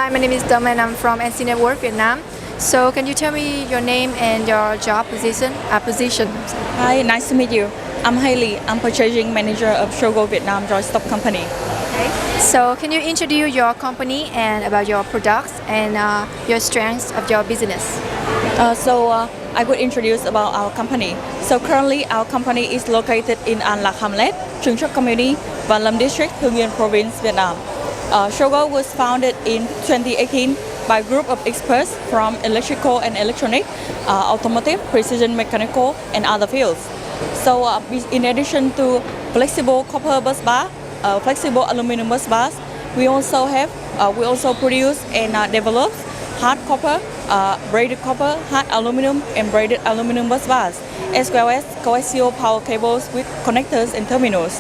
Hi, my name is Dom and I'm from NC Network, Vietnam. So can you tell me your name and your job position? Hi, nice to meet you. I'm Hailey. I'm purchasing manager of Shogo Vietnam Joint Stock Company. Okay. So can you introduce your company and about your products and your strengths of your business? I would introduce about our company. So currently our company is located in An Lạc Hamlet, Trung Trắc Community, Van Lam District, Hưng Yên Province, Vietnam. Shogo was founded in 2018 by a group of experts from electrical and electronic, automotive, precision mechanical, and other fields. In addition to flexible copper bus bar, flexible aluminum bus bars, we also produce and develop hard copper, braided copper, hard aluminum, and braided aluminum bus bars, as well as coaxial power cables with connectors and terminals.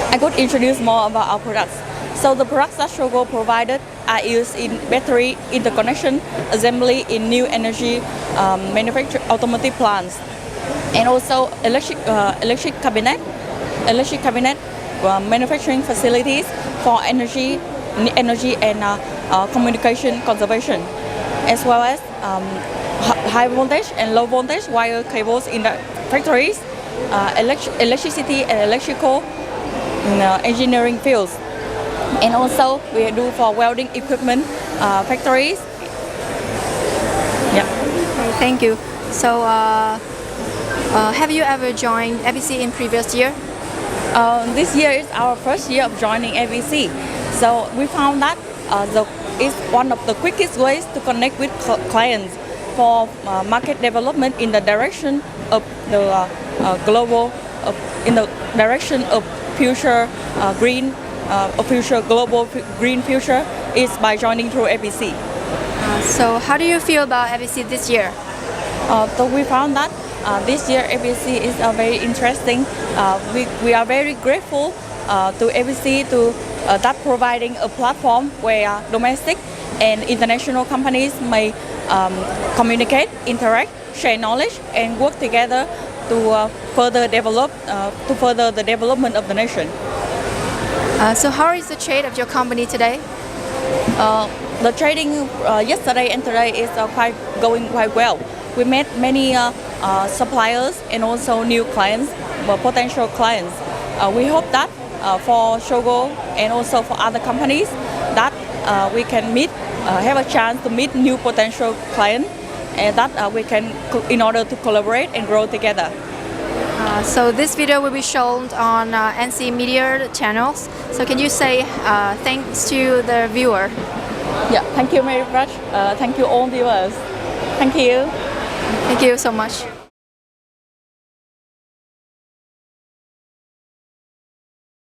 I could introduce more about our products. So the products that Shogo provided are used in battery interconnection, assembly in new energy manufacturing automotive plants, and also electric cabinet manufacturing facilities for energy and communication conservation, as well as high voltage and low voltage wire cables in the factories, electricity and electrical engineering fields. And also we do for welding equipment factories. Yeah. Okay, thank you. So have you ever joined Fbc in previous year? This year is our first year of joining Fbc. So we found that it's one of the quickest ways to connect with clients for market development in the direction of the in the direction of future green. A future global green future is by joining through Fbc. So how do you feel about Fbc this year? So we found that this year Fbc is very interesting. We are very grateful to Fbc to that providing a platform where domestic and international companies may communicate, interact, share knowledge, and work together to further the development of the nation. So how is the trade of your company today? The trading yesterday and today is going quite well. We met many suppliers and also new clients, potential clients. We hope that for Shogo and also for other companies that we can have a chance to meet new potential clients, and that we can, in order to collaborate and grow together. So this video will be shown on NC Media channels. So can you say thanks to the viewer? Yeah, thank you very much. Thank you all viewers. Thank you. Thank you so much.